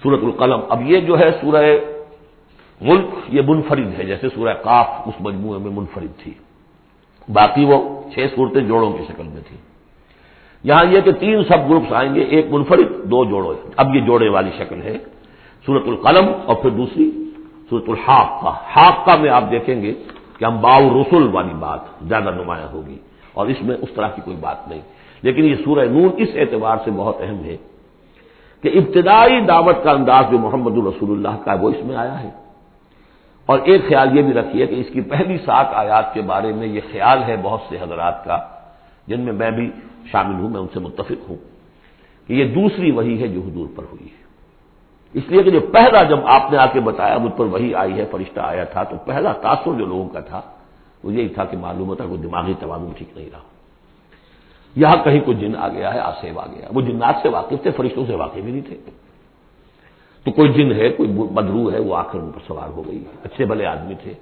سورۃ القلم. اب یہ جو ہے سورہ ملک یہ منفرد ہے، جیسے سورہ قاف اس مجموعے میں منفرد تھی، باقی وہ 6 صورتیں جوڑوں کی شکل میں تھی. یہاں یہ کہ 3 سب گروپس آئیں گے، ایک منفرد 2 جوڑے. اب یہ جوڑے والی شکل ہے سورۃ القلم، اور پھر دوسری سورۃ الحاقہ. حاقہ میں آپ دیکھیں گے کہ انباء الرسل والی بات زیادہ نمایاں ہوگی، اور اس میں اس طرح کی کوئی بات نہیں. لیکن یہ سورہ نون اس اعتبار سے بہت اہم ہے کہ ابتدائی دعوت کا انداز جو محمد الرسول اللہ کا ہے وہ اس میں آیا ہے. اور ایک خیال یہ بھی رکھیے کہ اس کی پہلی 7 آیات کے بارے میں یہ خیال ہے بہت سے حضرات کا، جن میں میں بھی شامل ہوں، میں ان سے متفق ہوں، کہ یہ دوسری وحی ہے جو حضور پر ہوئی ہے. اس لیے کہ جو پہلا جب آپ نے آ کے بتایا مجھ پر وحی آئی ہے، فرشتہ آیا تھا، تو پہلا تاثر جو لوگوں کا تھا وہ یہی تھا کہ معلوم ہوتا کوئی دماغی توازن ٹھیک نہیں رہا. یہاں کہیں کوئی جن آ گیا ہے، آصف آ گیا. وہ جنات سے واقف تھے، فرشتوں سے واقف ہی نہیں تھے. تو کوئی جن ہے، کوئی بدرو ہے، وہ آخر ان پر سوار ہو گئی. اچھے بھلے آدمی تھے.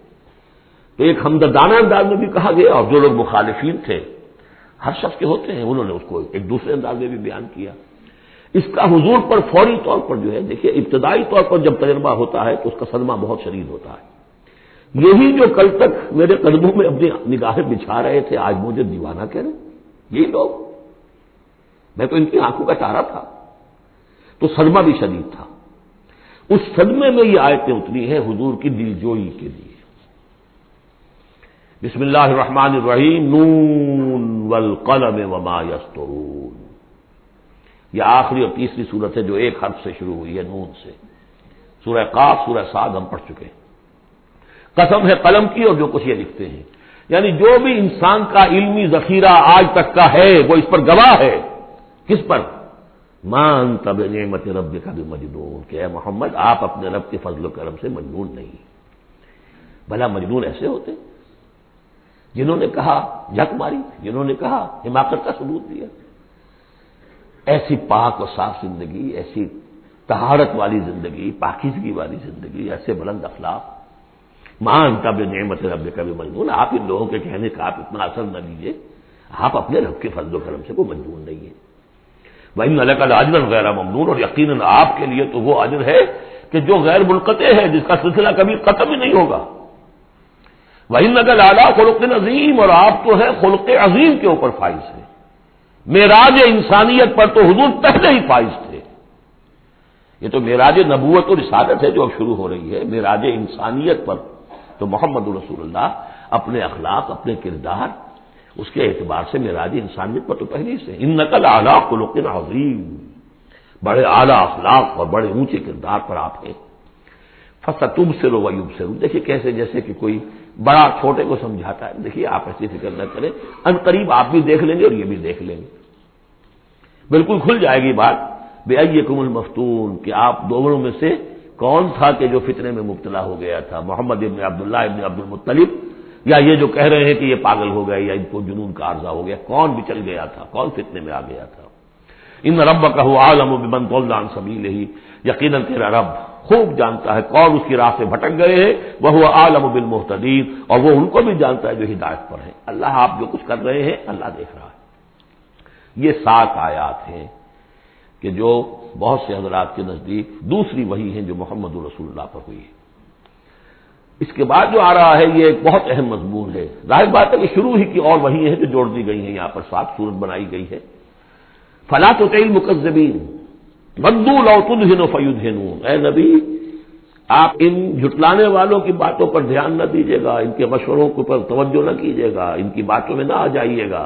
تو ایک ہمدردانہ انداز میں بھی کہا گیا، اور جو لوگ مخالفین تھے، ہر شخص کے ہوتے ہیں، انہوں نے اس کو ایک دوسرے انداز میں بھی بیان کیا. اس کا حضور پر فوری طور پر جو ہے، دیکھیے ابتدائی طور پر جب تجربہ ہوتا ہے تو اس کا صدمہ بہت شدید ہوتا ہے. یہی جو کل تک میرے قدموں میں اپنی نگاہیں بچھا رہے تھے، آج مجھے دیوانہ کہہ رہے، یہی لوگ، میں تو ان کی آنکھوں کا تارا تھا. تو صدمہ بھی شدید تھا. اس صدمے میں یہ آیتیں اتری ہیں حضور کی دلجوئی کے لیے. بسم اللہ الرحمن الرحیم، نون والقلم وما یسطرون. یہ آخری اور تیسری صورت ہے جو ایک حرف سے شروع ہوئی ہے، نون سے. سورہ قاف، سورہ صاد ہم پڑھ چکے ہیں. قسم ہے قلم کی اور جو کچھ یہ لکھتے ہیں، یعنی جو بھی انسان کا علمی ذخیرہ آج تک کا ہے وہ اس پر گواہ ہے. کس پر؟ ما انت بنعمت ربک بمجنون، کہ اے محمد آپ اپنے رب کے فضل و کرم سے مجنون نہیں. بھلا مجنون ایسے ہوتے جنہوں نے کہا جھک ماری، جنہوں نے کہا حماقت کا ثبوت دیا. ایسی پاک و صاف زندگی، ایسی طہارت والی زندگی، پاکیزگی والی زندگی، ایسے بلند اخلاق. ما انت بنعمت ربک بمجنون، آپ ان لوگوں کے کہنے کا آپ اتنا اثر نہ لیجیے، آپ اپنے رب کے فضل و کرم سے کوئی مجنون نہیں ہے. وَإِنَّ لَكَ لَأَجْرًا غَيْرَ مَمْنُونٍ، اور یقیناً آپ کے لیے تو وہ اجر ہے کہ جو غیر منقطع ہے، جس کا سلسلہ کبھی ختم ہی نہیں ہوگا. وَإِنَّكَ لَعَلَىٰ خُلُقٍ عَظِيمٍ، اور آپ تو ہے خلق عظیم کے اوپر فائز ہے. معراج انسانیت پر تو حضور پہلے ہی فائز تھے. یہ تو معراج نبوت اور رسالت ہے جو اب شروع ہو رہی ہے. معراج انسانیت پر تو محمد رسول اللہ اپنے اخلاق، اپنے کردار، اس کے اعتبار سے معراج انسانیت پر تو پہلے سے. انک لعلی خلق عظیم، بڑے اعلیٰ اخلاق اور بڑے اونچے کردار پر آپ ہیں. فستبصر ویبصر، دیکھیے کیسے جیسے کہ کوئی بڑا چھوٹے کو سمجھاتا ہے. دیکھیے آپ ایسی فکر نہ کریں، ان قریب آپ بھی دیکھ لیں گے اور یہ بھی دیکھ لیں گے. بالکل کھل جائے گی بات. بأیکم المفتون، کہ آپ دونوں میں سے کون تھا کہ جو فتنے میں مبتلا ہو گیا تھا، محمد ابن عبداللہ ابن عبد المطلب، یا یہ جو کہہ رہے ہیں کہ یہ پاگل ہو گئے یا ان کو جنون کا عارضہ ہو گیا. کون بچل گیا تھا، کون فتنے میں آ گیا تھا. ان ربک هو اعلم بمن ضل عن سبیلہ، یقیناً تیرا رب خوب جانتا ہے کون اس کی راہ سے بھٹک گئے ہیں. وهو اعلم بالمهتدین، اور وہ ان کو بھی جانتا ہے جو ہدایت پر ہیں. اللہ آپ جو کچھ کر رہے ہیں اللہ دیکھ رہا ہے. یہ 7 آیات ہیں کہ جو بہت سے حضرات کے نزدیک دوسری وحی ہیں جو محمد رسول اللہ پر ہوئی ہے. اس کے بعد جو آ رہا ہے یہ ایک بہت اہم مضمون ہے. ظاہر بات ہے کہ شروع ہی کی اور وحی ہیں جو جوڑ دی گئی ہیں، یہاں پر 7 صورت بنائی گئی ہے. فلا تطع المکذبین ودوا لو تدہن فیدہنون، اے نبی آپ ان جھٹلانے والوں کی باتوں پر دھیان نہ دیجیے گا، ان کے مشوروں پر توجہ نہ کیجیے گا، ان کی باتوں میں نہ آ جائیے گا.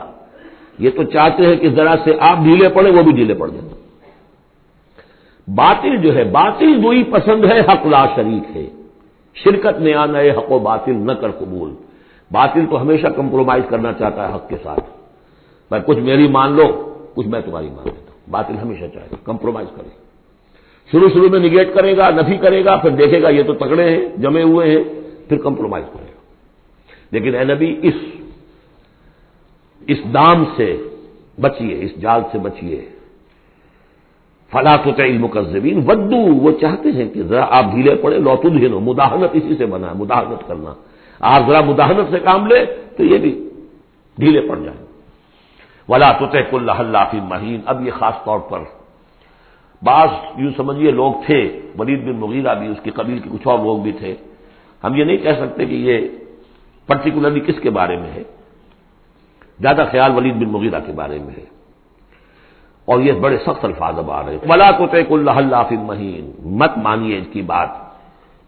یہ تو چاہتے ہیں کہ ذرا سے آپ ڈھیلے پڑے، وہ بھی ڈھیلے پڑ جائیں. باطل جو ہے، باطل دوئی پسند ہے، حق لا شریک ہے. شرکت میں آنا ہے، حق و باطل نہ کر قبول. باطل تو ہمیشہ کمپرومائز کرنا چاہتا ہے حق کے ساتھ. بھائی کچھ میری مان لو، کچھ میں تمہاری مان لیتا ہوں. باطل ہمیشہ چاہے گا کمپرومائز کرے. شروع میں نگیٹ کرے گا، نفی کرے گا، پھر دیکھے گا یہ تو تگڑے ہیں، جمے ہوئے ہیں، پھر کمپرومائز کرے گا. لیکن اے نبی اس دام سے بچیے، اس جال سے بچیے. فلا تطع المکذبین ودوا، وہ چاہتے ہیں کہ ذرا آپ ڈھیلے پڑے. لو تدہنوا، مداہنت اسی سے بنا ہے، مداہنت کرنا. آپ ذرا مداہنت سے کام لیں تو یہ بھی ڈھیلے پڑ جائیں. ولا تطع کل حلاف مہین، اب یہ خاص طور پر بعض یوں سمجھیے لوگ تھے، ولید بن مغیرہ بھی، اس کی قبیل کے کچھ اور لوگ بھی تھے، ہم یہ نہیں کہہ سکتے کہ یہ پرٹیکولرلی کس کے بارے میں ہے، زیادہ خیال ولید بن مغیرہ کے بارے میں ہے، اور یہ بڑے سخت الفاظ اب آ رہے ہیں، وَلَا تُطِعْ كُلَّ حَلَّافٍ مَّهِينٍ، مت مانیے اس کی بات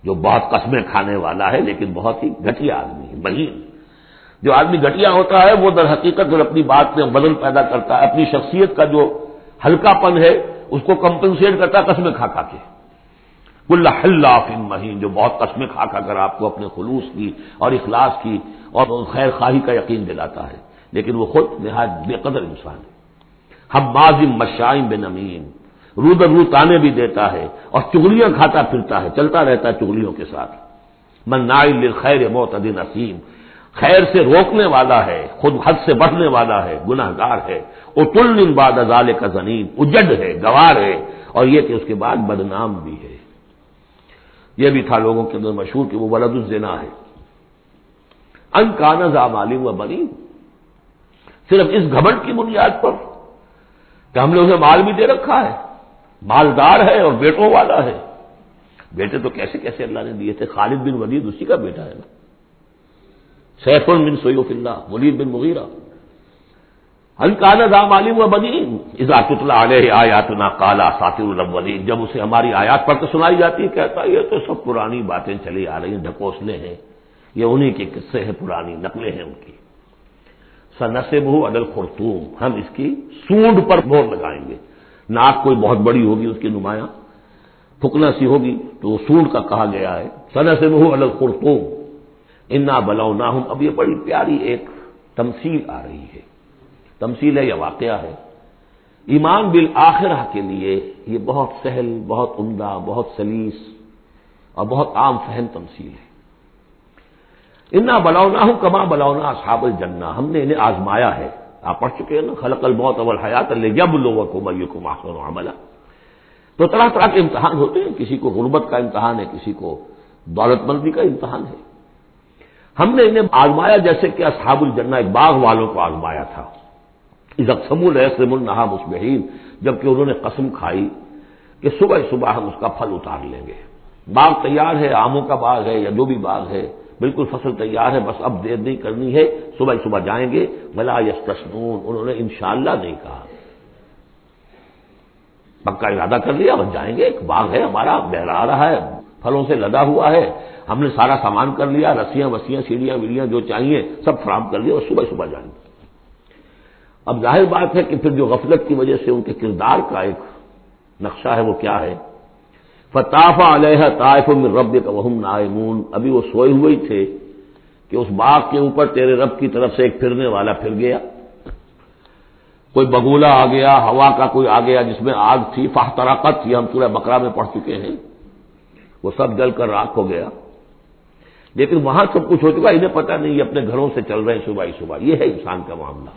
جو بہت قسمیں کھانے والا ہے لیکن بہت ہی گھٹیا آدمی ہے، مہین۔ جو آدمی گھٹیا ہوتا ہے وہ در حقیقت جب اپنی بات میں وزن پیدا کرتا ہے، اپنی شخصیت کا جو ہلکا پن ہے اس کو کمپنسیٹ کرتا ہے قسمیں کھا کھا کے۔ کل حلاف مہین، جو بہت قسمیں کھا کھا کر آپ کو اپنے خلوص کی اور اخلاص کی اور خیر خواہی کا یقین دلاتا ہے، لیکن وہ خود نہایت بے قدر انسان ہے۔ حماز مشاء بنمیم، رو در رو تانے بھی دیتا ہے اور چغلیاں کھاتا پھرتا ہے، چلتا رہتا ہے چغلیوں کے ساتھ۔ مناع للخیر معتد اثیم، خیر سے روکنے والا ہے، خود حد سے بڑھنے والا ہے، گناہ گار ہے۔ عتل بعد ذلک زنیم، اجڑ ہے، گوار ہے، اور یہ کہ اس کے بعد بدنام بھی ہے۔ یہ بھی تھا لوگوں کے اندر مشہور کہ وہ ولد الزنا ہے۔ ان کان ذا مال و بنین، صرف اس گھمنڈ کی بنیاد پر کہ ہم نے اسے مال بھی دے رکھا ہے، مالدار ہے اور بیٹوں والا ہے۔ بیٹے تو کیسے کیسے اللہ نے دیے تھے، خالد بن ولید اسی کا بیٹا ہے نا، سیف من سیوف اللہ، ولید بن مغیرہ۔ ان کان ذا مال و بنین اذا تتلی علیہ آیاتنا قال اساطیر الاولین، جب اسے ہماری آیات پڑھ کے سنائی جاتی ہے کہتا ہے یہ تو سب پرانی باتیں چلی آ رہی ہیں، ڈھکوسلے ہیں، یہ انہی کے قصے ہیں، پرانی نقلیں ہیں ان کی۔ سنسبہ علی الخرطوم، ہم اس کی سونڈ پر مہر لگائیں گے۔ ناک کوئی بہت بڑی ہوگی اس کی نمایاں، پھکنا سی ہوگی تو وہ سونڈ کا کہا گیا ہے۔ سنسبہ علی الخرطوم انا بلوناہم، اب یہ بڑی پیاری ایک تمثیل آ رہی ہے، تمثیل ہے یا واقعہ ہے۔ ایمان بالآخرہ کے لیے یہ بہت سہل، بہت عمدہ، بہت سلیس اور بہت عام فہم تمثیل ہے۔ انا بلوناہم کما بلونا اصحاب الجنہ، ہم نے انہیں آزمایا ہے، آپ پڑھ چکے ہیں نا، خلق الموت والحیات لیبلوکم ایکم احسن عملا۔ تو طرح طرح کے امتحان ہوتے ہیں، کسی کو غربت کا امتحان ہے، کسی کو دولت مندی کا امتحان ہے۔ ہم نے انہیں آزمایا جیسے کہ اصحاب الجنہ ایک باغ والوں کو آزمایا تھا۔ اذا اقسموا لیصرمن النہار مصبحین، جبکہ انہوں نے قسم کھائی کہ صبح صبح ہم اس کا پھل اتار لیں گے۔ باغ تیار ہے، آموں کا باغ ہے یا جو بھی باغ ہے، بالکل فصل تیار ہے، بس اب دیر نہیں کرنی ہے، صبح صبح جائیں گے۔ ولا یستثنون، انہوں نے انشاءاللہ نہیں کہا، پکا ارادہ کر لیا، بس جائیں گے، ایک باغ ہے ہمارا، بہرا رہا ہے، پھلوں سے لدا ہوا ہے، ہم نے سارا سامان کر لیا، رسیاں وسیاں سیڑھیاں ویڑیاں جو چاہیے سب فراہم کر لیا، اور صبح صبح جائیں گے۔ اب ظاہر بات ہے کہ پھر جو غفلت کی وجہ سے ان کے کردار کا ایک نقشہ ہے وہ کیا ہے، فطاف علیہ طائف من ربک وہم نائمون، ابھی وہ سوئے ہوئے ہی تھے کہ اس باغ کے اوپر تیرے رب کی طرف سے ایک پھرنے والا پھر گیا، کوئی بگولا آ گیا، ہوا کا کوئی آ گیا جس میں آگ تھی، فاحترقت، یہ ہم سورہ بقرہ میں پڑھ چکے ہیں، وہ سب جل کر راکھ ہو گیا۔ لیکن وہاں سب کچھ ہو چکا، انہیں پتہ نہیں، یہ اپنے گھروں سے چل رہے ہیں صبح ہی صبح۔ یہ ہے انسان کا معاملہ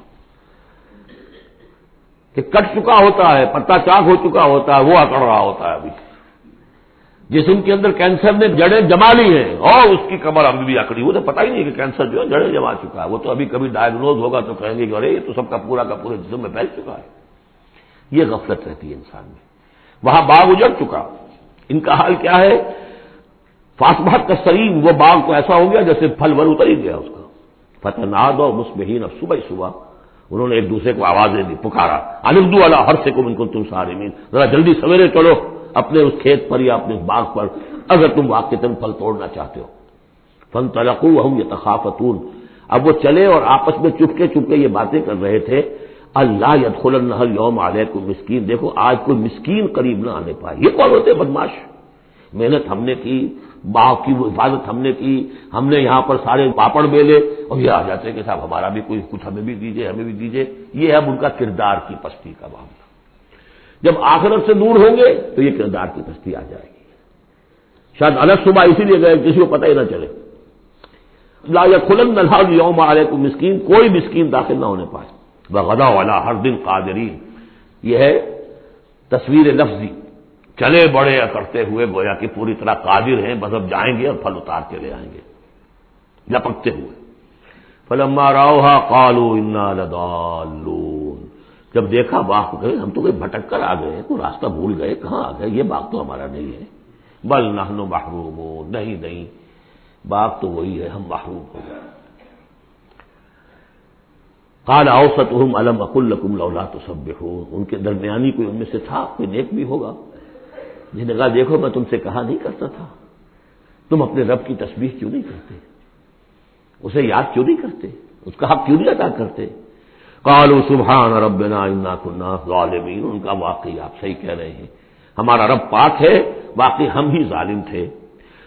کہ کٹ چکا ہوتا ہے، پتا چاک ہو چکا ہوتا ہے، وہ اکڑ رہا ہوتا ہے۔ ابھی جسم کے اندر کینسر نے جڑیں جما لی ہیں اور اس کی کمر ابھی بھی اکڑی، وہ تو پتہ ہی نہیں کہ کینسر جو ہے جڑیں جما چکا ہے، وہ تو ابھی کبھی ڈائگنوز ہوگا تو کہیں گے کہ ارے یہ تو سب کا پورا جسم میں پھیل چکا ہے۔ یہ غفلت رہتی ہے انسان میں۔ وہاں باغ اجڑ چکا، ان کا حال کیا ہے، فاصبحت کالصریم، وہ باغ تو ایسا ہو گیا جیسے پھل ور اتر ہی گیا اس کا۔ فتنادوا مصبحین، اب صبح صبح انہوں نے ایک دوسرے کو آوازیں دی، پکارا، ان اغدوا علی حرثکم ان کنتم صارمین، ذرا جلدی سویرے چلو اپنے اس کھیت پر یا اپنے اس باغ پر اگر تم واقعتاً پھل توڑنا چاہتے ہو۔ فانطلقوا وهم يتخافتون، اب وہ چلے اور آپس میں چپکے چپکے یہ باتیں کر رہے تھے، اللہ يدخلنہ اليوم علیکم مسکین، دیکھو آج کوئی مسکین قریب نہ آنے پائے۔ یہ کون ہوتے بدماش، محنت ہم نے کی، باغ کی حفاظت ہم نے کی، ہم نے یہاں پر سارے پاپڑ بیلے، اور یہ آ جاتے ہیں کہ صاحب ہمارا بھی کوئی کچھ ہمیں بھی دیجئے، ہمیں بھی دیجئے۔ یہ ہے اب ان کا کردار کی پستی کا معاملہ۔ جب آخرت سے دور ہوں گے تو یہ کردار کی پستی آ جائے گی۔ شاید الگ صبح اسی لیے گئے کسی کو پتہ ہی نہ چلے۔ لا يدخلن اليوم علیکم مسکین، کوئی مسکین داخل نہ ہونے پائے۔ وغدوا علی حرد قادرین، یہ ہے تصویر لفظی، چلے بڑے کرتے ہوئے گویا کہ پوری طرح قادر ہیں، بس اب جائیں گے اور پھل اتار کے لے آئیں گے لپکتے ہوئے۔ فلما راوها قالوا انا لضالون، جب دیکھا باغ گئے، ہم تو کہیں بھٹک کر آ گئے، تو راستہ بھول گئے، کہاں آ گئے، یہ باغ تو ہمارا نہیں ہے، بل نحن محرومون، نہیں باغ تو وہی ہے، ہم محروم ہو گئے۔ قال اوسطهم الم اقل لكم لولا تسبحون، ان کے درمیانی کوئی ان میں سے تھا، کوئی نیک بھی ہوگا، جس نے کہا دیکھو میں تم سے کہا نہیں کرتا تھا، تم اپنے رب کی تسبیح کیوں نہیں کرتے، اسے یاد کیوں نہیں کرتے، اس کا حق کیوں نہیں ادا کرتے؟ قالوا سبحان ربنا انا كنا ظالمین، ان کا واقعی آپ صحیح کہہ رہے ہیں، ہمارا رب پاک ہے، واقعی ہم ہی ظالم تھے۔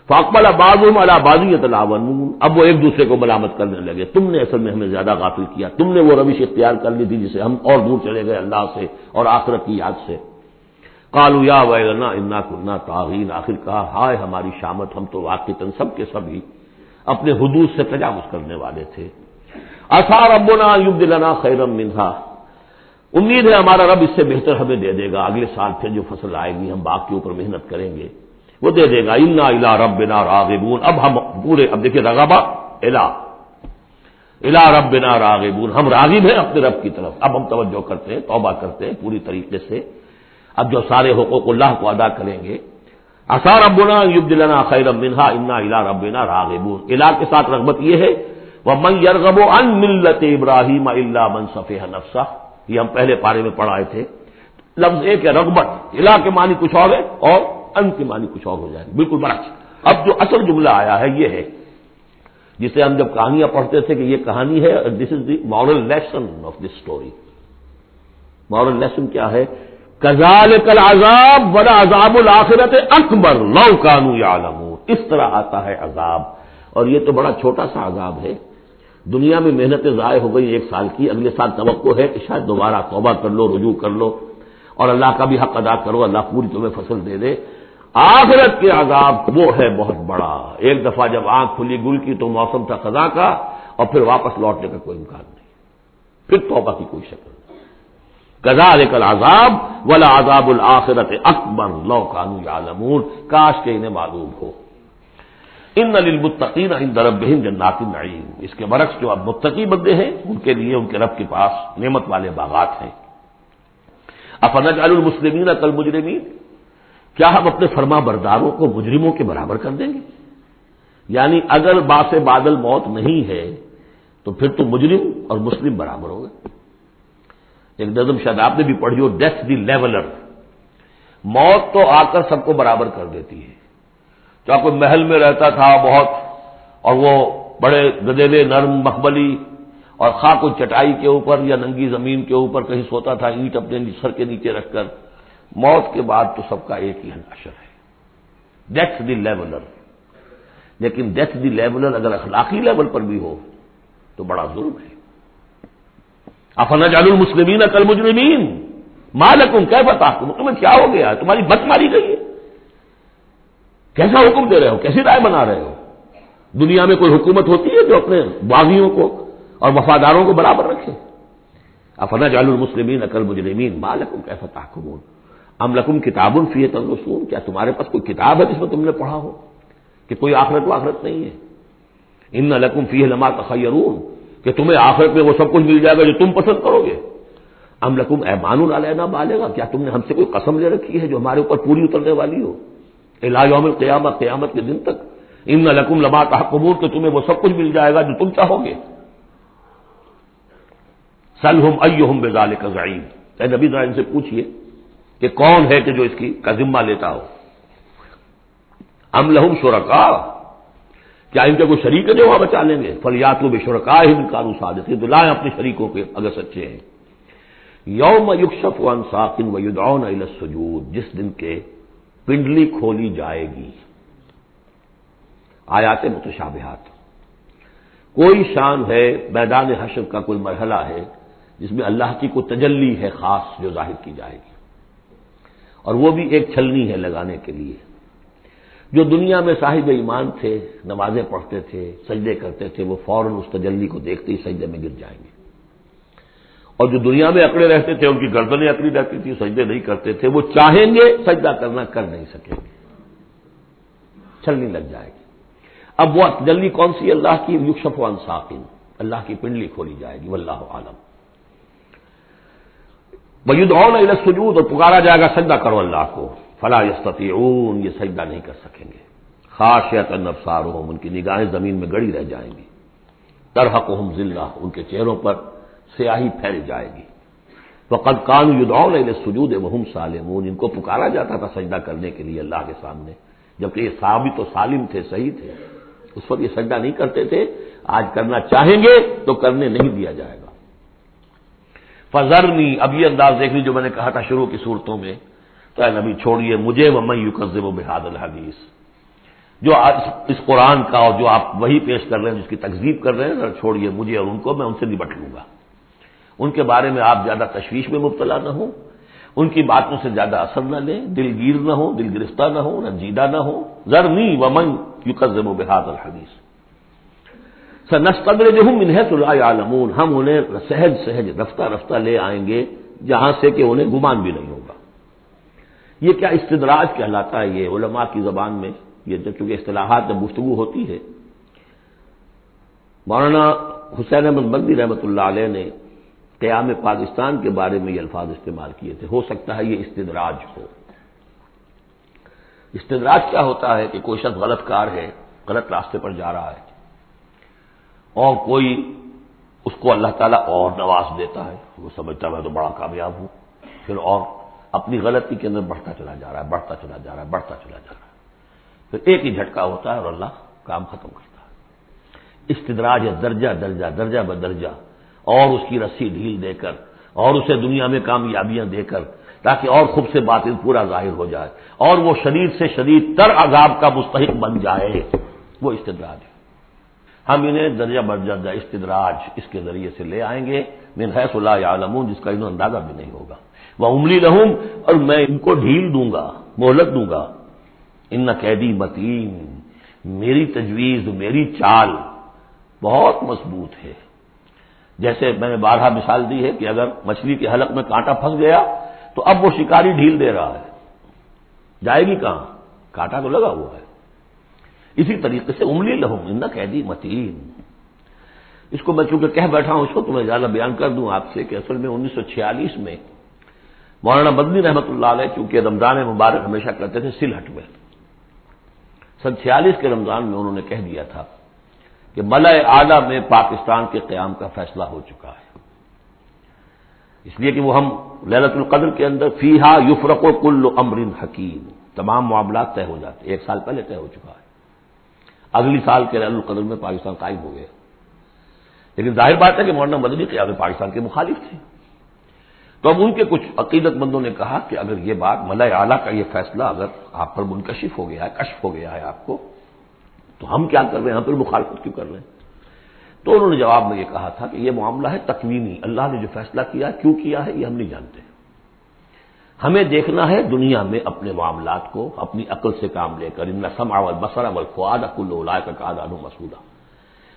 فاقبل بعضهم على بعض يتلاومون، اب وہ ایک دوسرے کو ملامت کرنے لگے، تم نے اصل میں ہمیں زیادہ غافل کیا، تم نے وہ روش اختیار کر لی تھی جسے ہم اور دور چلے گئے اللہ سے اور آخرت کی یاد سے۔ قالوا یا ویلنا انا كنا طاغین، آخر کہا ہائے ہماری شامت، ہم تو واقعتاً سب کے سبھی اپنے حدود سے تجاوز کرنے والے تھے۔ عسى ربنا ان يبدلنا خيرا منها، امید ہے ہمارا رب اس سے بہتر ہمیں دے دے گا، اگلے سال پھر جو فصل آئے گی ہم باغ کے اوپر محنت کریں گے وہ دے دے گا۔ انا الى ربنا راغبون، اب ہم پورے، اب دیکھیں رغبہ الى ربنا راغبون، ہم راغب ہیں اپنے رب کی طرف، اب ہم توجہ کرتے ہیں، توبہ کرتے ہیں پوری طریقے سے، اب جو سارے حقوق اللہ کو ادا کریں گے۔ عسى ربنا ان يبدلنا خيرا منها انا الى ربنا راغبون، الى کے ساتھ رغبت یہ ہے وَمَنْ يَرْغَبُ عَنْ مِلَّةِ إِبْرَاهِيمَ إِلَّا مَنْ سَفِهَ نَفْسَهُ، یہ ہم پہلے پارے میں پڑھائے تھے، لفظ ایک ہے رغبت، الہ کے معنی کچھ اور ہے اور ان کے معنی کچھ اور ہو جائے، بالکل برعکس۔ اب جو اصل جملہ آیا ہے یہ ہے جسے ہم جب کہانیاں پڑھتے تھے کہ یہ کہانی ہے، this is the moral lesson of this story. Moral lesson کیا ہے؟ كَذَلِكَ الْعَذَابُ وَلَعَذَابُ الْآخِرَةِ أَكْبَرُ لَوْ كَانُوا يَعْلَمُونَ، اس طرح آتا ہے عذاب، اور یہ تو بڑا چھوٹا سا عذاب ہے، دنیا میں محنتیں ضائع ہو گئی ایک سال کی، اگلے سال توقع ہے کہ شاید دوبارہ توبہ کر لو، رجوع کر لو اور اللہ کا بھی حق ادا کرو، اللہ پوری تمہیں فصل دے دے۔ آخرت کے عذاب وہ ہے بہت بڑا، ایک دفعہ جب آنکھ کھلی گل کی تو موسم تھا خزاں کا، اور پھر واپس لوٹنے کا کوئی امکان نہیں، پھر توبہ کی کوئی شکل نہیں۔ كذلك العذاب ولعذاب الآخرة أكبر لو كانوا يعلمون، کاش کہ انہیں معلوم ہو۔ ان للمتقین عند ربهم جنات النعیم، اس کے برعکس جو اب متقی بندے ہیں ان کے لیے ان کے رب کے پاس نعمت والے باغات ہیں۔ افنجعل المسلمین کالمجرمین، کیا ہم اپنے فرما برداروں کو مجرموں کے برابر کر دیں گے؟ یعنی اگر باس بادل موت نہیں ہے تو پھر تو مجرم اور مسلم برابر ہو گئے۔ ایک نظم شاید آپ نے بھی پڑھی ہو، ڈیتھ دی لیولر، موت تو آ کر سب کو برابر کر دیتی ہے، چاہے کوئی محل میں رہتا تھا بہت اور وہ بڑے گدیلے نرم مخملی، اور خواہ کوئی چٹائی کے اوپر یا ننگی زمین کے اوپر کہیں سوتا تھا اینٹ اپنے سر کے نیچے رکھ کر، موت کے بعد تو سب کا ایک ہی حشر ہے، ڈیتھ دی لیولر۔ لیکن ڈیتھ دی لیولر اگر اخلاقی لیول پر بھی ہو تو بڑا ظلم ہے۔ افنجعل المسلمین کالمجرمین ما لکم کیف تحکمون، تمہیں کیا ہو گیا، تمہاری بت ماری گئی ہے، کیسا حکم دے رہے ہو، کیسی رائے بنا رہے ہو؟ دنیا میں کوئی حکومت ہوتی ہے جو اپنے باغیوں کو اور وفاداروں کو برابر رکھے؟ افنجعل المسلمین کالمجرمین ما لکم کیف تحکمون ام لکم کتاب فیہ تدرسون، کیا تمہارے پاس کوئی کتاب ہے جس میں تم نے پڑھا ہو کہ کوئی آخرت و آخرت نہیں ہے؟ ان لکم فیہ لما تخیرون، کہ تمہیں آخرت میں وہ سب کچھ مل جائے گا جو تم پسند کرو گے۔ ام لکم ایمان علینا بالغا، کیا تم نے ہم سے کوئی قسم لے رکھی ہے جو ہمارے اوپر پوری اترنے والی ہو الی یوم القیامہ، قیامت کے دن تک؟ ان لکم لما تحکمون، کہ تمہیں وہ سب کچھ مل جائے گا جو تم چاہو گے۔ سلہم ایہم بذالک زعیم، اے نبی ذرا ان سے پوچھئے کہ کون ہے کہ جو اس کی کا ذمہ لیتا ہو۔ ام لہم شرکاء، کیا ان کے کوئی شریک ہے جو وہاں بچا لیں گے؟ فلیاتوا بشرکائہم ان کانوا صادقین، تو لائیں اپنے شریکوں کے اگر سچے ہیں۔ یوم یکشف عن ساق ویدعون الی السجود، جس دن کے پنڈلی کھولی جائے گی۔ آیات متشابہات، کوئی شان ہے، میدان حشر کا کوئی مرحلہ ہے جس میں اللہ کی کوئی تجلی ہے خاص جو ظاہر کی جائے گی، اور وہ بھی ایک چھلنی ہے لگانے کے لیے۔ جو دنیا میں صاحب ایمان تھے، نمازیں پڑھتے تھے، سجدے کرتے تھے، وہ فوراً اس تجلی کو دیکھتے ہی سجدے میں گر جائیں گے، اور جو دنیا میں اکڑے رہتے تھے ان کی گردنیں اکڑی رہتی تھی، سجدے نہیں کرتے تھے، وہ چاہیں گے سجدہ کرنا کر نہیں سکیں گے، چھلنی لگ جائے گی۔ اب وہ تجلی کون سی؟ اللہ کی یکشف عن ساق، اللہ کی پنڈلی کھولی جائے گی، واللہ عالم۔ وَيُدْعَوْنَ إِلَى السُّجُودِ، اور پکارا جائے گا سجدہ کرو اللہ کو، فَلَا يَسْتَطِيعُونَ، یہ سجدہ نہیں کر سکیں گے، خاشعۃ ابصارُہم، ان کی نگاہیں زمین میں گڑی رہ جائیں گی، ترہقہم ذلہ، ان کے چہروں پر سیاہی پھیل جائے گی، وَقَدْ كَانُوا يُدْعَوْنَ إِلَى السُّجُودِ وَهُمْ سَالِمُونَ، ان کو پکارا جاتا تھا سجدہ کرنے کے لیے اللہ کے سامنے، جبکہ یہ ثابت و سالم تھے، صحیح تھے، اس وقت یہ سجدہ نہیں کرتے تھے، آج کرنا چاہیں گے تو کرنے نہیں دیا جائے گا۔ فذرنی، اب یہ انداز دیکھ لی جو میں نے کہا تھا شروع کی صورتوں میں، تو اے نبی چھوڑیے مجھے، ومن یکذب بہذا الحدیث، جو اس قرآن کا اور جو آپ وہی پیش کر رہے ہیں جس کی تکذیب کر رہے ہیں، ذرا چھوڑیے مجھے اور ان کو، میں ان سے نبٹ لوں گا، ان کے بارے میں آپ زیادہ تشویش میں مبتلا نہ ہوں، ان کی باتوں سے زیادہ اثر نہ لیں، دلگیر نہ ہو، دل گرفتہ نہ ہو، رنجیدہ نہ ہو۔ ذرنی ومن یکذب بہذا الحدیث سنستدرجہم من حیث لا یعلمون، ہم انہیں سہج سہج رفتہ رفتہ لے آئیں گے جہاں سے کہ انہیں گمان بھی نہیں ہوگا۔ یہ کیا استدراج کہلاتا ہے، یہ علماء کی زبان میں، یہ جب چونکہ اصطلاحات میں گفتگو ہوتی ہے۔ مولانا حسین احمد مدنی رحمۃ اللہ علیہ نے قیام پاکستان کے بارے میں یہ الفاظ استعمال کیے تھے، ہو سکتا ہے یہ استدراج ہو۔ استدراج کیا ہوتا ہے کہ کوئی شخص غلط کار ہے، غلط راستے پر جا رہا ہے، اور کوئی اس کو اللہ تعالیٰ اور نواز دیتا ہے، وہ سمجھتا ہے میں تو بڑا کامیاب ہوں، پھر اور اپنی غلطی کے اندر بڑھتا چلا جا رہا ہے، بڑھتا چلا جا رہا ہے، بڑھتا چلا جا رہا ہے، پھر ایک ہی جھٹکا ہوتا ہے اور اللہ کام ختم کرتا ہے۔ استدراج ہے درجہ درجہ، درجہ بدرجہ، اور اس کی رسی ڈھیل دے کر، اور اسے دنیا میں کامیابیاں دے کر، تاکہ اور خود سے باطن پورا ظاہر ہو جائے، اور وہ شدید سے شدید تر عذاب کا مستحق بن جائے، وہ استدراج ہے۔ ہم انہیں درجہ بدرجہ استدراج اس کے ذریعے سے لے آئیں گے، من حیث لا یعلمون، جس کا انہیں اندازہ بھی نہیں ہوگا، وَأُمْلِي لَهُمْ، اور میں ان کو ڈھیل دوں گا، مہلت دوں گا، ان قیدی متین، میری تجویز، میری چال بہت مضبوط ہے۔ جیسے میں نے بارہا مثال دی ہے کہ اگر مچھلی کے حلق میں کانٹا پھنس گیا تو اب وہ شکاری ڈھیل دے رہا ہے، جائے گی کہاں، کانٹا تو لگا ہوا ہے۔ اسی طریقے سے املی لہم ان قیدی متین، اس کو میں چونکہ کہہ بیٹھا ہوں، اس کو تو میں زیادہ بیان کر دوں آپ سے کہ اصل میں 1946 میں مولانا مدنی رحمۃ اللہ علیہ چونکہ رمضان مبارک ہمیشہ کرتے تھے سلہٹ میں، سن 46 کے رمضان میں انہوں نے کہہ دیا تھا کہ ملأ اعلیٰ میں پاکستان کے قیام کا فیصلہ ہو چکا ہے، اس لیے کہ وہ ہم لیلۃ القدر کے اندر فیہا یفرق کل امر حکیم، تمام معاملات طے ہو جاتے، ایک سال پہلے طے ہو چکا ہے، اگلی سال کے لیلۃ القدر میں پاکستان قائم ہو گیا۔ لیکن ظاہر بات ہے کہ مولانا مدنی قیام پاکستان کے مخالف تھے، تو اب ان کے کچھ عقیدت مندوں نے کہا کہ اگر یہ بات ملأ اعلیٰ کا یہ فیصلہ اگر آپ پر منکشف ہو گیا ہے، کشف ہو گیا ہے آپ کو، تو ہم کیا کر رہے ہیں، ہم پھر مخالفت کیوں کر رہے ہیں؟ تو انہوں نے جواب میں یہ کہا تھا کہ یہ معاملہ ہے تکوینی، اللہ نے جو فیصلہ کیا ہے، کیوں کیا ہے، یہ ہم نہیں جانتے، ہمیں دیکھنا ہے دنیا میں اپنے معاملات کو اپنی عقل سے کام لے کر، ان السمع والبصر والفؤاد کل اولئک کان عنہ مسئولا،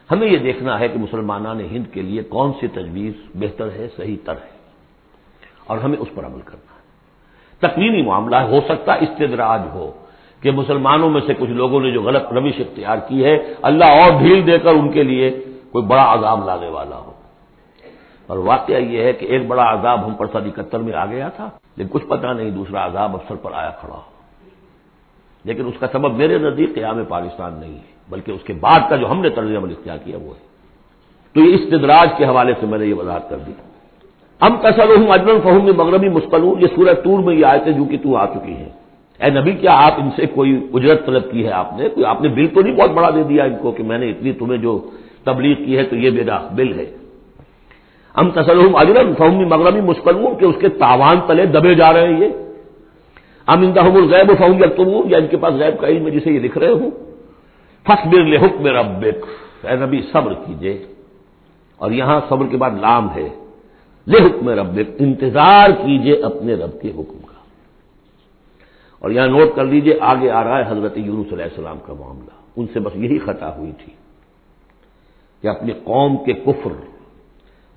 ہمیں یہ دیکھنا ہے کہ مسلمانان ہند کے لیے کون سی تجویز بہتر ہے، صحیح تر ہے، اور ہمیں اس پر عمل کرنا ہے۔ تکوینی معاملہ ہو سکتا استدراج ہو کہ مسلمانوں میں سے کچھ لوگوں نے جو غلط روش اختیار کی ہے، اللہ اور ڈھیل دے کر ان کے لیے کوئی بڑا عذاب لانے والا ہو، اور واقعہ یہ ہے کہ ایک بڑا عذاب ہم پر 71 میں آ گیا تھا، لیکن کچھ پتہ نہیں دوسرا عذاب افسر پر آیا کھڑا ہو، لیکن اس کا سبب میرے نزدیک قیام پاکستان نہیں ہے، بلکہ اس کے بعد کا جو ہم نے طرز عمل اختیار کیا وہ ہے۔ تو یہ استدراج کے حوالے سے میں نے یہ وضاحت کر دی۔ ام تسألهم اجرا فهم من مغرم مثقلون، یہ سورہ طور میں یہ آیتیں جو کہ تو آ چکی ہیں، اے نبی کیا آپ ان سے کوئی اجرت طلب کی ہے، آپ نے بل تو نہیں بہت بڑا دے دیا ان کو کہ میں نے اتنی تمہیں جو تبلیغ کی ہے تو یہ میرا بل ہے؟ ام تسألهم اجرا فهم من مغرم مثقلون، کہ اس کے تاوان تلے دبے جا رہے ہیں یہ، ام عندهم الغیب فهم یکتبون، یا ان کے پاس غیب کا علم ہے جسے یہ لکھ رہے ہوں، فاصبر لحکم ربک، اے نبی صبر کیجئے، اور یہاں صبر کے بعد لام ہے، لحکم ربک، انتظار کیجئے اپنے رب کے حکم کا۔ اور یہاں نوٹ کر لیجئے آگے آ رہا ہے حضرت یونس علیہ السلام کا معاملہ، ان سے بس یہی خطا ہوئی تھی کہ اپنی قوم کے کفر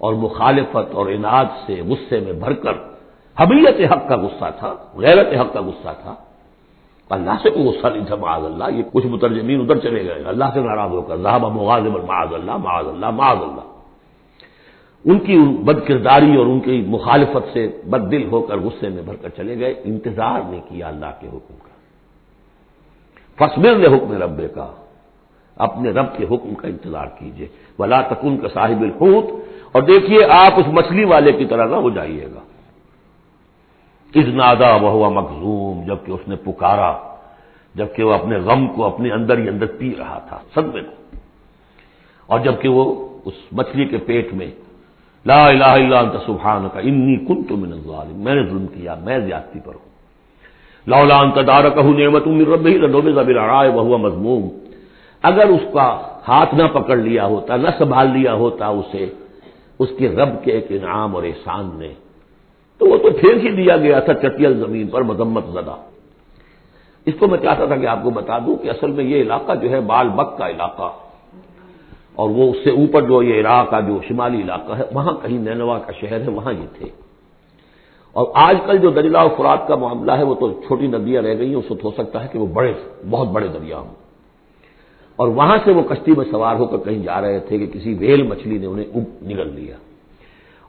اور مخالفت اور عناد سے غصے میں بھر کر، حمیت حق کا غصہ تھا، غیرت حق کا غصہ تھا، اللہ سے کوئی غصہ نہیں تھا معاذ اللہ، یہ کچھ مترجمین ادھر چلے گئے اللہ سے ناراض ہو کر، ذهب مغاضبا معاذ اللہ معاذ اللہ معاذ اللہ، ان کی بد کرداری اور ان کی مخالفت سے بد دل ہو کر غصے میں بھر کر چلے گئے، انتظار نہیں کیا اللہ کے حکم کا۔ فاصبر لحکم ربک کا، اپنے رب کے حکم کا انتظار کیجیے، ولا تکن کصاحب الحوت، اور دیکھیے آپ اس مچھلی والے کی طرح نہ ہو جائیے گا، اذ نادا وہو مکظوم، جبکہ اس نے پکارا، جبکہ وہ اپنے غم کو اپنے اندر ہی اندر پی رہا تھا، صدمے کو، اور جبکہ وہ اس مچھلی کے پیٹ میں لا الہ الا انت سبحانک انی کنت من الظالمین، میں نے ظلم کیا، میں زیادتی پر ہوں، لولا ان تدارکہ نعمت من ربہ لنبذ بالعراء وہو مذموم، اگر اس کا ہاتھ نہ پکڑ لیا ہوتا، نہ سنبھال لیا ہوتا اسے اس کے رب کے ایک انعام اور احسان نے، تو وہ تو پھینک ہی دیا گیا تھا چٹیل زمین پر مذمت زدہ۔ اس کو میں چاہتا تھا کہ آپ کو بتا دوں کہ اصل میں یہ علاقہ جو ہے بال بک کا علاقہ، اور وہ اس سے اوپر جو یہ عراق کا جو شمالی علاقہ ہے وہاں کہیں نینوا کا شہر ہے، وہاں یہ تھے۔ اور آج کل جو دجلہ و فرات کا معاملہ ہے وہ تو چھوٹی ندیاں رہ گئی ہیں، اس وقت ہو سکتا ہے کہ وہ بڑے بہت بڑے دریا ہوں، اور وہاں سے وہ کشتی میں سوار ہو کر کہیں جا رہے تھے کہ کسی ویل مچھلی نے انہیں نگل لیا،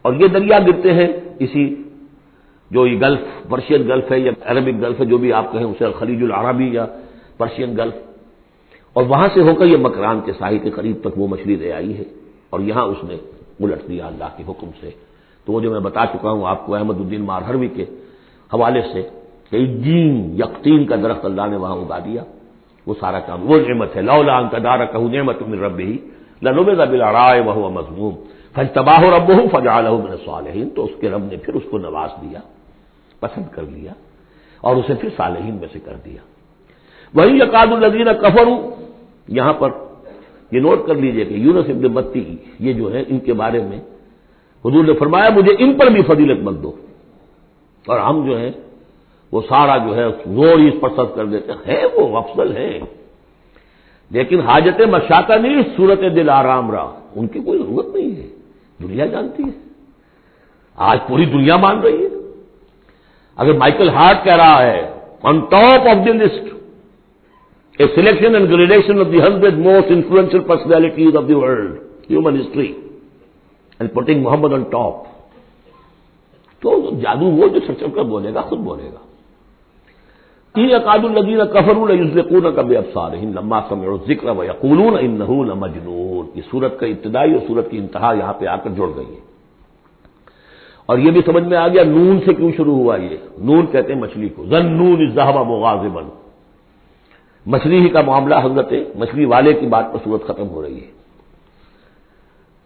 اور یہ دریا گرتے ہیں اسی جو یہ گلف، پرشین گلف ہے یا عربک گلف ہے، جو بھی آپ کہیں اسے خلیج العربی یا پرشین گلف، اور وہاں سے ہو کر یہ مکران کے ساحل کے قریب تک وہ مچھلی لے آئی ہے، اور یہاں اس نے الٹ دیا اللہ کے حکم سے۔ تو وہ جو میں بتا چکا ہوں آپ کو احمد الدین مارہروی کے حوالے سے کہ جین یقطین کا درخت اللہ نے وہاں اگا دیا، وہ سارا کام وہ نعمت ہے، لولا ان تدارکہ نعمت من ربہ لنبذ بالعراء وہو مذموم فاجتباہ ربہ فجعلہ من الصالحین، تو اس کے رب نے پھر اس کو نواز دیا، پسند کر لیا، اور اسے پھر صالحین میں سے کر دیا۔ وہی یکاد الذین کفروا، یہاں پر یہ نوٹ کر لیجئے کہ یونس ابن متی یہ جو ہے ان کے بارے میں حضور نے فرمایا مجھے ان پر بھی فضیلت مت دو، اور ہم جو ہیں وہ سارا جو ہے زور اس پر صرف کر دیتے ہیں، وہ افضل ہے، لیکن حاجت مشاطہ نہیں، صورت دل آرام رہا، ان کی کوئی ضرورت نہیں ہے، دنیا جانتی ہے، آج پوری دنیا مان رہی ہے۔ اگر مائیکل ہارٹ کہہ رہا ہے on top of the list a selection and gradation of the 100 most influential personalities of the world, human history, and putting Muhammad on top, تو جادو وہ جو چھڑ کر بولے گا خود بولے گا۔ یکاد الذین کفروا لیزلقونک بابصارہم لما سمعوا الذکر ویقولون انہ لمجنون، یہ سورت کا ابتدائی اور سورت کی انتہا یہاں پہ آ کر جڑ گئی ہے، اور یہ بھی سمجھ میں آ گیا نون سے کیوں شروع ہوا، یہ نون کہتے ہیں مچھلی کو، ظنون اذ ذهب مغاضبا، مچھلی ہی کا معاملہ، حضرت مچھلی والے کی بات پر صورت ختم ہو رہی ہے،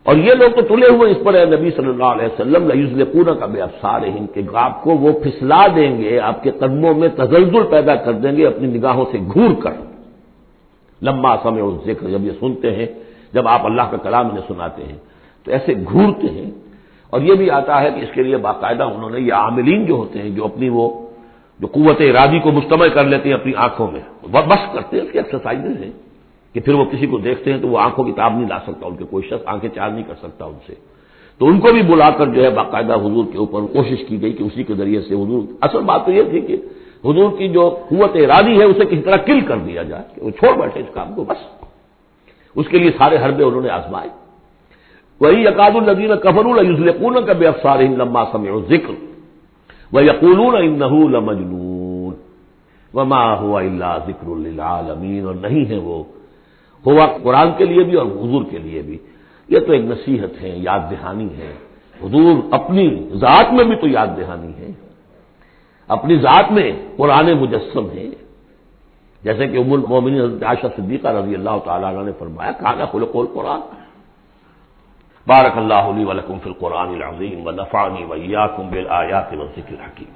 اور یہ لوگ تو تلے ہوئے اس پر ہے نبی صلی اللہ علیہ وسلم لیزلقونک بابصارہم، کہ آپ کو وہ پھسلا دیں گے، آپ کے قدموں میں تزلزل پیدا کر دیں گے اپنی نگاہوں سے گھور کر، لما سمعوا الذکر، جب یہ سنتے ہیں، جب آپ اللہ کا کلام انہیں سناتے ہیں تو ایسے گھورتے ہیں۔ اور یہ بھی آتا ہے کہ اس کے لیے باقاعدہ انہوں نے یہ عاملین جو ہوتے ہیں جو اپنی وہ جو قوت ارادی کو مجتمع کر لیتے ہیں اپنی آنکھوں میں، وہ بس کرتے ہیں، اس کی ایکسرسائزز ہیں کہ پھر وہ کسی کو دیکھتے ہیں تو وہ آنکھوں کی تاب نہیں لا سکتا، ان کے کوئی شخص آنکھیں چار نہیں کر سکتا ان سے، تو ان کو بھی بلا کر جو ہے باقاعدہ حضور کے اوپر کوشش کی گئی کہ اسی کے ذریعے سے حضور، اصل بات تو یہ تھی کہ حضور کی جو قوت ارادی ہے اسے کسی طرح کل کر دیا جائے کہ وہ چھوڑ بیٹھے اس کام کو، بس اس کے لیے سارے حربے انہوں نے آزمائے۔ وہی یکاد الذین کفروا لیزلقونک بابصارہم لما سمعوا الذکر ویقولون انہ لمجنون وما هو الا ذکر للعالمین، اور نہیں ہے وہ ہوا قرآن کے لیے بھی اور حضور کے لیے بھی، یہ تو ایک نصیحت ہے، یاد دہانی ہے، حضور اپنی ذات میں بھی تو یاد دہانی ہے، اپنی ذات میں قرآن مجسم ہے، جیسے کہ ام المومنین حضرت عائشہ صدیقہ رضی اللہ تعالیٰ عنہ نے فرمایا کان خلق القرآن۔ بارک اللہ لی ولکم فی القرآن العظیم ونفعنی وإیاکم بالآیات والذکر الحکیم۔